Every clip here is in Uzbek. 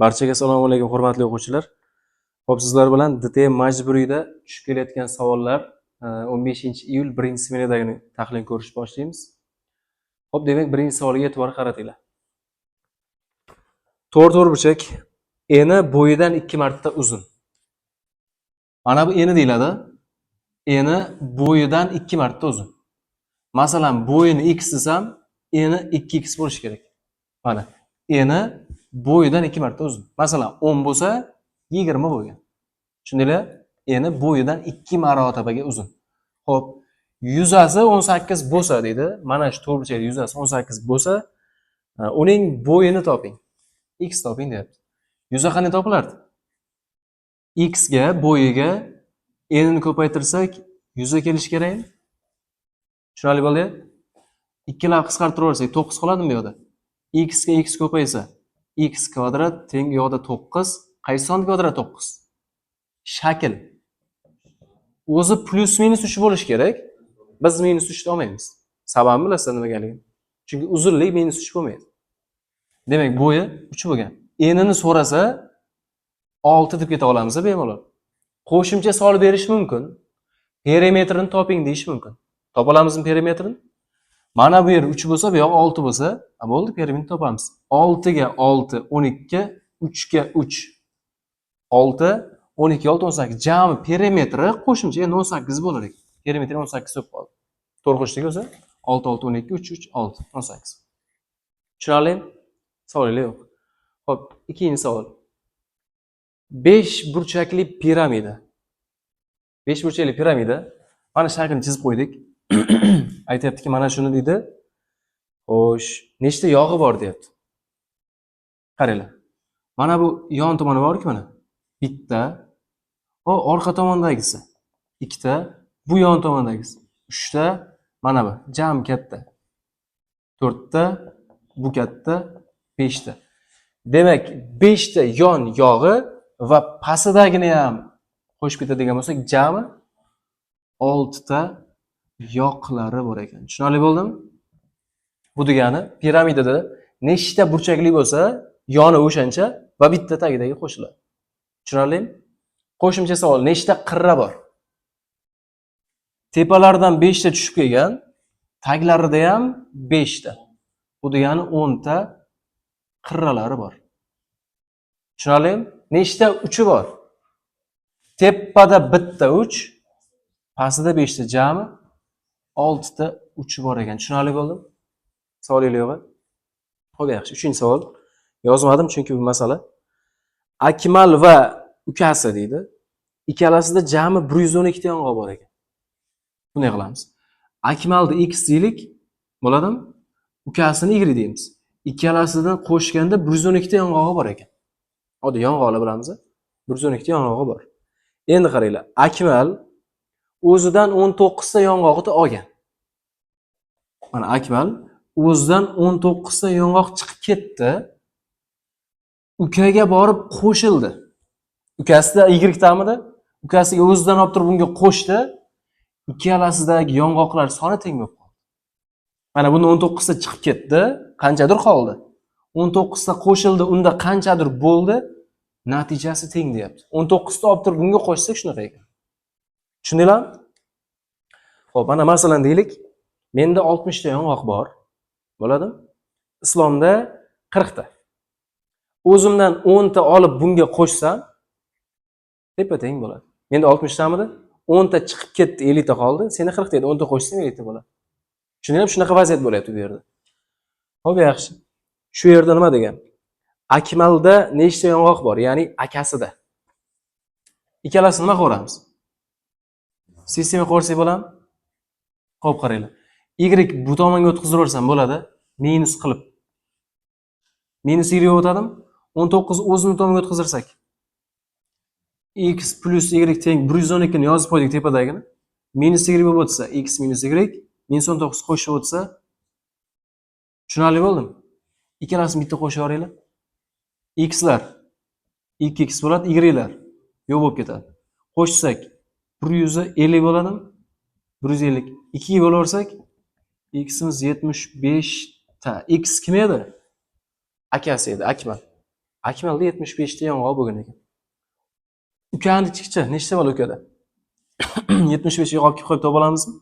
Barchaga assalomu alaykum, hurmatli o'quvchilar. Xo'p, sizlar bilan DTM majburiyda tushib kelayotgan savollar 15-iyul birinchi smenadagini tahlil ko'rish boshlaymiz. Xo'p, demak, birinchi savolga e'tibor qaratinglar. To'rtburchak eni bo'yidan 2 marta uzun. Mana bu eni deyiladi. Eni bo'yidan 2 marta uzun. Masalan, bo'yini x desam, eni 2x bo'lishi kerak. Mana, eni bo'yidan 2 marta uzun. Masalan, 10 bo'lsa, 20 bo'lgan. Tushundinglar? Eni bo'yidan 2 marotabaga uzun. Xo'p, yuzasi 18 bo'lsa deydi. Mana shu to'rtburchak yuzasi 18 bo'lsa, uning bo'yini toping. X toping deyapti. Yuza qanday topilardi? X ga, bo'yiga enini ko'paytirsak, yuza kelish kerakmi? Tushunarli bo'ldi? Ikkilar qisqartirib olsak, 9 qoladimi bu yerda? X ga x ko'paysa, x kvadrat teng yoqda 9. Qaysi son kvadrat 9? Shakl. O'zi plus minus 3 bo'lishi kerak. Biz minus 3 ni olmaymiz. Sababini bilasizlar nimagaligini? Chunki uzunlik minus 3 bo'lmaydi. Demak, bo'yi 3 bo'lgan. Enini so'rasa 6 deb keta olamiz bemalol. Qo'shimcha solib berish mumkin. Perimetrini toping deyish mumkin. Topa olamizmi perimetrini? Mana bu yer 3 bo'lsa, bu yoq 6 bo'lsa, bo'ldi, perimetr topamiz. 6 ga 6, 12, 3 ga 3. 6, 12, 6, 18. Jami perimetri qo'shimcha endi 18 bo'lar ekan. Perimetri 18 bo'lib qoldi. To'rtburchak bo'lsa 6, 6, 12, 3, 3, 6, 18. Tushunarlimi? Savolinglar yo'q. Xo'p, ikkinchi savol. 5 burchakli piramida. 5 burchakli piramida. Mana shaklni chizib qo'ydik. Aytayaptiki, mana shuni deydi. Xo'sh, nechta yog'i bor deyapti. Qaranglar. Mana bu yon tomoni bor-ku mana. Bitta. O orqa tomondagisi 2 ta, bu yon tomondagisi 3 ta, mana bu jami katta 4 ta, bu katta 5 ta. Demak, 5 ta yon yog'i va pastidagini ham qo'shib ketadigan bo'lsak, jami 6 ta yoqlari bor ekan. Tushunarli bo'ldimi? Bu degani piramidada nechta burchakli bo'lsa, yoni o'shancha va bitta tagidagi qo'shiladi. Tushunarlimi? Qo'shimcha savol, nechta qirra bor? Tepalardan 5 ta tushib kelgan, taglarida ham 5 ta. Bu degani 10 ta qirralari bor. Tushunarlimi? Nechta uchi bor? Tepada bitta uch, pastida 5 ta, jami 6 ta uchi bor ekan. Tushunarli bo'ldimi? Savolinglar yo'q? Xo'p, yaxshi. 3-savol. Yozmadim chunki bu masala. Akmal va ukasi deydi. Ikkalasida jami 112 ta yong'oq bor ekan. Bunday qilamiz. Akmalni x deylik, bo'ladimi? Ukasini y deymiz. Ikkalasidan qo'shganda 112 ta yong'og'i bor ekan. Oddiy yong'oqlar bilamiz. 112 ta yong'og'i bor. Endi qaranglar. Akmal o'zidan 19 ta yong'oqni olgan. Mana Akmal o'zidan 19 ta yong'oq chiqib ketdi. Ukaga borib qo'shildi. Ukasida y tamida, ukasiga o'zidan olib turib bunga qo'shdi. Ikkalasidagi yong'oqlar soni teng bo'lib qoldi. Mana bunda 19 ta chiqib ketdi, qanchadir qoldi. 19 ta qo'shildi, unda qanchadir bo'ldi, natijasi teng deyapti. 19 ta olib turib bunga qo'shsak shunaqa ekan. Tushundinglarmi? Xo'p, mana masalan deylik, menda 60 ta yong'oq bor. Bo'ladimi? Islomda 40 ta. O'zimdan 10 ta olib bunga qo'shsam, teng bo'ladi. Menda 60 tamidi, 10 ta chiqib ketdi, 50 ta qoldi. Seni 40 ta edi, 10 ta qo'shsang 50 ta bo'ladi. Tushundinglarmi? Shunaqa vaziyat bo'lyapti bu yerda. Xo'p, yaxshi. Shu yerda nima degan? Akmalda nechta yong'oq bor? Ya'ni akasida. Ikkalasini nima qilamiz? Sistema qo'rsak bo'ladimi? Xo'p, qaranglar. Y bu tomonga o'tkazib bo'ladi, minus qilib. Minus y o'tadimi? 19 o'zini tomonga o'tkazirsak. X plus y teng 112 ni yozib qo'ydik tepadagini. Minus y bo'lib o'tsa, x minus y, minus 19 qo'shib o'tsa, tushunarli bo'ldimi? Ikkalasini bitta qo'shib yuboringlar. Xlar 2x bo'ladi, y'lar yo'q bo'lib ketadi. Qo'shsak 150 bo'ladimi? 150. 2 ga bo'laversak, x'imiz 75 ta. X kim edi? Akasi edi, Akmal. Akmalda 75 ta yong'oq bo'lgan ekan. Ukani ichkicha nechta bola ukada? 75 yong'oq qo'yib topa olamizmi?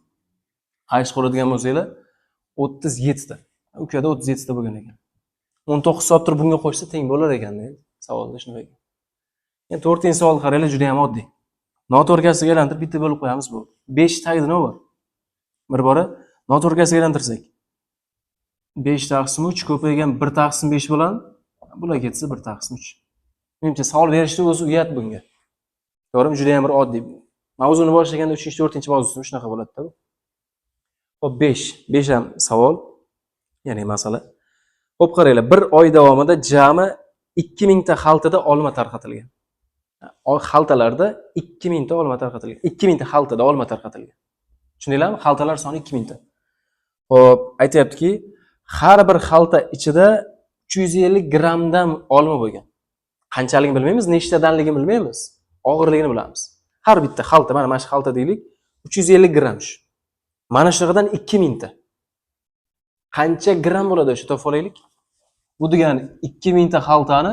Qaysi ko'radigan bo'lsanglar 37 ta. Ukada 37 ta bo'lgan ekan. 19 soat turib bunga qo'shsa teng bo'lar ekan dedi. Savolda shunday ekan. Endi 4-savol qaranglar, juda ham oddiy. Noto'g'rikasiga aylantirib bitta bo'lib qo'yamiz bu. 5 tagida nima bor? Bir bora noto'g'rikasiga aylantirsak 5 taqsim 3 ko'paygan 1 taqsim 5 bo'ladi. Bular ketsa 1 taqsim 3. Menimcha savol berishni o'zi uyat bunga. To'g'rimi? Juda ham bir oddiy. Mavzuni boshlaganda 3-4 mavzusi shunaqa bo'ladi-da. Xo'p, 5 ham savol, ya'ni masala. Xo'p, qaranglar, bir oy davomida jami 2000 ta xaltada olma tarqatilgan. Xaltalarda 2000 ta olma tarqatilgan. 2000 ta xaltada olma tarqatilgan. Tushundinglarmi? Xaltalar soni 2000 ta. Xo'p, aytayaptiki, har bir xalta ichida 350 grammdan olma bo'lgan. Qanchaligini bilmaymiz, nechtadanligini bilmaymiz, og'irligini bilamiz. Har bitta xalta, mana shu xalta deylik, 350 gramm shu. Mana shundan 2000 ta. Qancha gramm bo'ladi o'sha topib olaylik? Bu degani 2000 ta xaltani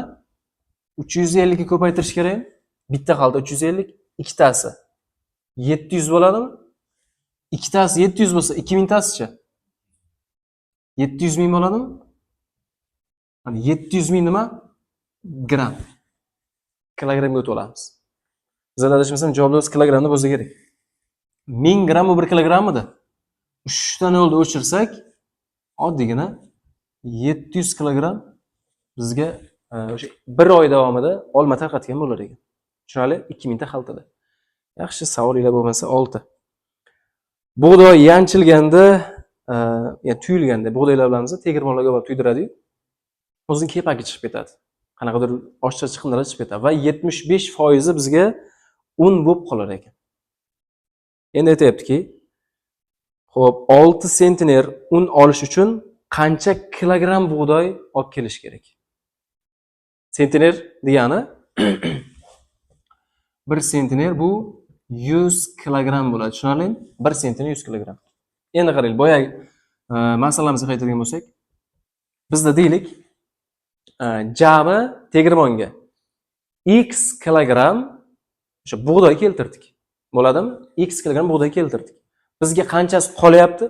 350 ga ko'paytirish kerak. Bitta xalta 350, ikkitasi 700 bo'ladimi? Ikkitasi 700 bo'lsa, 2000 tasicha 700 ming bo'ladimi? Mana 700 ming nima? Gramm. Kilogramga o'tib olamiz. Bizlar adashmasam javobimiz kilogramda bo'lsa kerak. 1000 gramm u 1 kilogrammida. 3 ta nolni o'chirsak, oddiygina 700 kilogramm bizga o'sha 1 oy davomida olma tarqatgan bo'lar ekan. Tushunali? 2000 ta xaltada. Yaxshi, savolinglar bo'lmasa 6. Bug'doy yanchilganda, ya'ni tuyilganda, bug'doylar bilamiz, tegirmonlarga borib tuydiradi-yu. O'zining kepagi chiqib ketadi. Qanaqadir oshcha chiqindilar chiqib ketadi va 75% bizga un bo'lib qolar ekan. Endi aytayaptiki, xo'p, 6 sentiner un olish uchun qancha kilogramm bug'doy olib kelish kerak? Sentiner degani 1 sentiner bu 100 kilogramm bo'ladi. Tushunarlimi? 1 sentiner 100 kilogramm. Endi qaraylik, boyagi masalamizga qaytadigan bo'lsak, bizda deylik, jami tegirmonga x kilogramm o'sha bug'doy keltirdik. Bo'ladimi? X kilogramm bug'doy keltirdik. Bizga qanchasi qolyapti?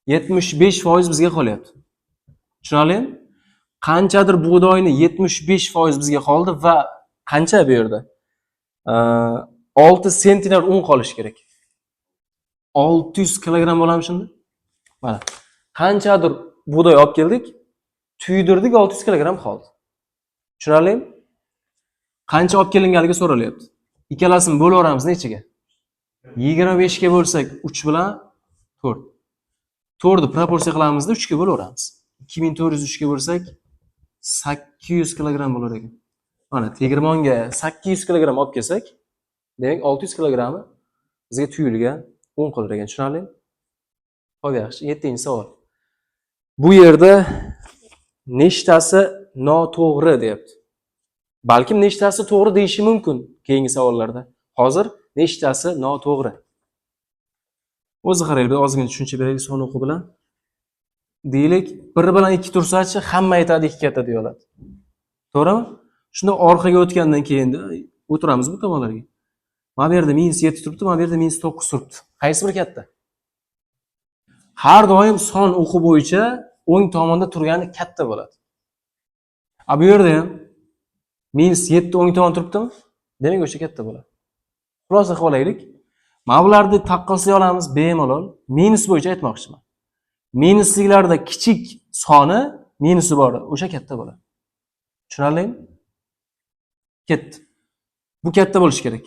75% bizga qolyapti. Tushunarlimi? Qanchadir bug'doyni 75% bizga qoldi va qancha bu yerda? 6 sentiner un qolish kerak. 600 kilogramm bo'lamiz shunda. Mana. Qanchadir bug'doy olib keldik, tuydirdik, 600 kilogramm qoldi. Tushunarlimi? Qancha olib kelinganligi so'ralyapti. Ikkalasini bo'lib o'ramiz nechiga? 25 ga bo'lsak 3 bilan 4. 4 ni proporsiya qilamizda 3 ga bo'lib o'ramiz. 2403 ga bo'lsak 800 kilogramm bo'lar ekan. Mana tegirmonga 800 kilogramm olib kelsak, demak 600 kilogrammi bizga tuyulgan un qolar ekan. Tushunarlimi? Xo'p, yaxshi. 7-savol. Bu yerda nechtasi noto'g'ri deyapti. Balkim nechtasi to'g'ri deyishi mumkin keyingi savollarda. Hozir nechtasi noto'g'ri? O'zi qaraylik, bir ozgina tushuncha beraylik son o'qi bilan. Deylik, 1 bilan 2 tursachi, hamma aytadi 2 katta deya oladi. To'g'rimi? Shunda orqaga o'tgandan keyin o'tiramiz bu tomonlarga. Mana bu yerda -7 turibdi, mana bu yerda -9 turibdi. Qaysi bir katta? Har doim son o'qi bo'yicha o'ng tomonda turgani katta bo'ladi. Bu yerda ham -7 o'ng tomon turibdimi? Demak, o'sha katta bo'ladi. Xulosa qilib olaylik. Mana bularni taqqoslay olamiz bemalol. Minus bo'yicha aytmoqchiman. Minusliklarda kichik soni minusi bor, o'sha katta bo'ladi. Tushunarlimi? Ketdi. Bu katta bo'lishi kerak.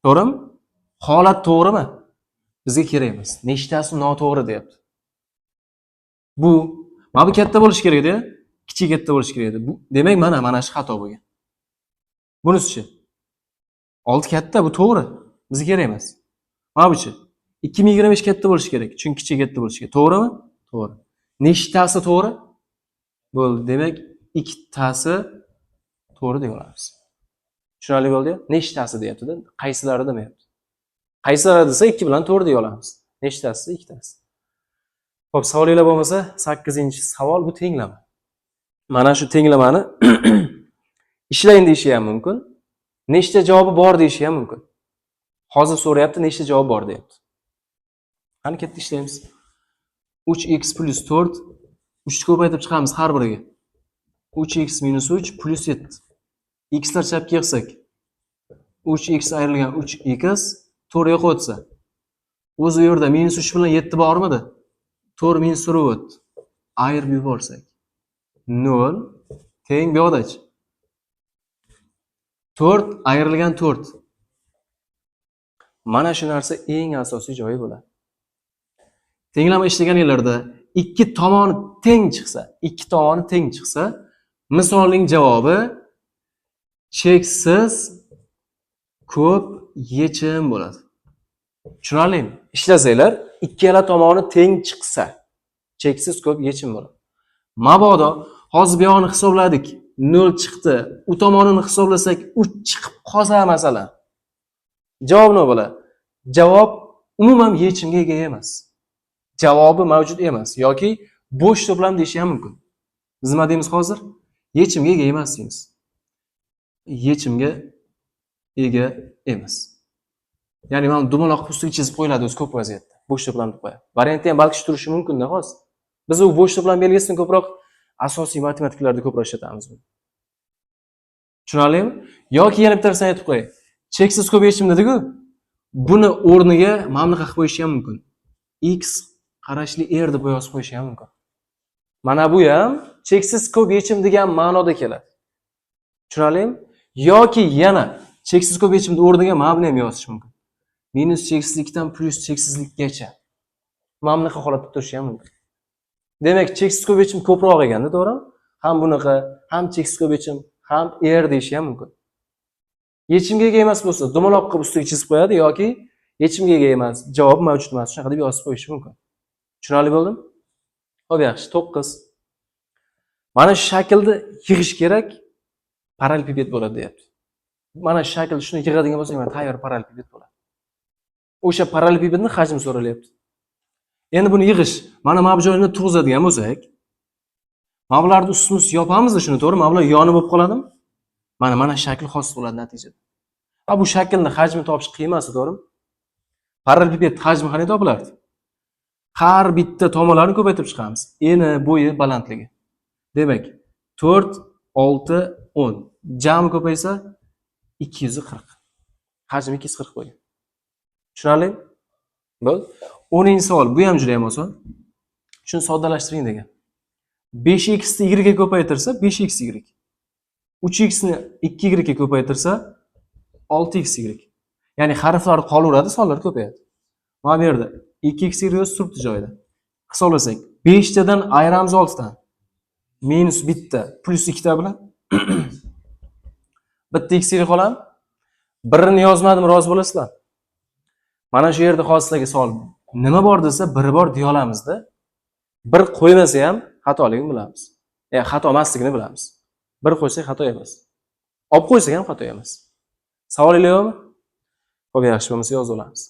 To'g'rimi? Holat to'g'rimi? Bizga kerak emas. Nechtasi noto'g'ri deyapti. Mana bu katta bo'lishi kerak edi, kichik katta bo'lishi kerak edi. Bu demak mana shu xato bo'lgan. Bunisi-chi? 6 katta, bu to'g'ri. Bizga kerak emas. Mana buchi? 2025 katta bo'lishi kerak, chunki kichik katta bo'lishi kerak. To'g'rimi? To'g'ri. Nechtasi to'g'ri? Bo'ldi. Demak, ikkitasi to'g'ri deb olamiz. Tushunarli bo'ldi? Nechtasi deyapti-da, qaysilari demayapti. Qaysilari desa 2 bilan to'g'ri deb olamiz. Nechtasi? Ikkitasi. Xo'p, savolinglar bo'lmasa, 8-savol bu tenglama. Mana shu tenglamani ishlang deyishi ham mumkin. Nechta javobi bor deyishi ham mumkin. Hozir so'rayapti, nechta javob bor deyapti. Qani ketdi ishlaymiz. 3x plus 4 3 ni ko'paytirib chiqamiz har biriga. 3x minus 3 plus 7. X'lar chapga yig'sak 3x ayrilgan 3x 4 yo'q o'tsa. O'zi u yerda minus 3 bilan 7 bormidi? 4 minus 4 o'tdi. Ayirib yuborsak 0 teng bu yoqdachi? 4 ayrilgan 4. Mana shu narsa eng asosiy joyi bo'ladi. Tenglama ishlaganinglarda ikki tomoni teng chiqsa, misolning javobi cheksiz ko'p yechim bo'ladi. Tushunarlimi? Ishlasanglar, ikkala tomoni teng chiqsa, cheksiz ko'p yechim bo'ladi. Mabodo hozir bu yoqni hisobladik, 0 chiqdi. U tomonini hisoblasak 3 chiqib qolsa masalan. Javob nima bo'ladi? Javob umuman yechimga ega emas. Javobi mavjud emas yoki bo'sh to'plam deyish ham mumkin. Biz nima deymiz hozir? Yechimga ega emas deymiz. Yechimga ega emas. Ya'ni mana dumaloq ustiga chizib qo'yiladi o'zi ko'p vaziyatda. Bo'sh to'plam deb qo'yadi. Variantda ham balki turishi mumkin-da hozir. Biz u bo'sh to'plam belgisini ko'proq asosiy matematikalarda ko'proq ishlatamiz buni. Tushunarlimi? Yoki yana bitta narsani aytib qo'yay. Cheksiz ko'p yechim dediku, buni o'rniga mana bunaqa qilib qo'yish ham mumkin. X qarashli R deb yozib qo'yish ham mumkin. Mana bu ham cheksiz ko'p yechim degan ma'noda keladi. Tushunarlimi? Yoki yana cheksiz ko'p yechimni o'rniga mana buni ham yozish mumkin. Minus cheksizlikdan plus cheksizlikgacha. Mana bunaqa holatda turishi ham mumkin. Demak, cheksiz ko'p yechim ko'proq ekanda, to'g'rimi? Ham bunaqa, ham cheksiz ko'p yechim, ham R deyish ham mumkin. Yechimga ega emas bo'lsa, dumaloq qilib ustiga chizib qo'yadi yoki yechimga ega emas, javob mavjud emas, shunaqa deb yozib qo'yish mumkin. Tushunarli bo'ldimi? Xo'p, yaxshi, 9. Mana shu shaklda yig'ish kerak, parallelipiped bo'ladi deyapti. Mana shu shaklda shuni yig'adigan bo'lsak, mana tayyor parallelipiped bo'ladi. O'sha parallelipipedning hajmi so'ralyapti. Endi buni yig'ish, mana bu joyini tug'izadigan bo'lsak, mana bularni ustimiz yopamiz-da shuni, to'g'ri? Mana bular yonib bo'lib qoladimi? Mana shakl hosil bo'ladi natijada. Bu shaklni hajmi topish qiyin emas, to'g'rimi? Parallelipiped hajmi qanday topilardi? Har bitta tomonlarni ko'paytirib chiqamiz. Eni, bo'yi, balandligi. Demak, 4, 6, 10. Jami ko'paysa 240. Hajmi 240 bo'lgan. Tushunarlimi? Bo'ldi. 10-savol. Bu ham juda ham oson. Shuni soddalashtiring degan. 5x ni y ga ko'paytirsa 5xy. 3x ni 2y ga ko'paytirsa 6xy. Ya'ni harflar qolaveradi, sonlar ko'payadi. Mana bu yerda 2xy yo'q turibdi joyida. Hisoblasak, 5 tadan ayiramiz 6 dan. Minus 1 ta plus 2 ta bilan bitta x qoladi. Birini yozmadim, rozi bo'lasizlar. Mana shu yerda hozirgi savol nima bor desa, biri bor deya olamizda. Bir qo'ymasa ham xatoligini bilamiz. Xato emasligini bilamiz. Bir qo'ysak xato emas. Olib qo'ysak ham xato emas. Savolingiz yo'qmi? Xo'p, yaxshi bo'lmasa yozib olamiz.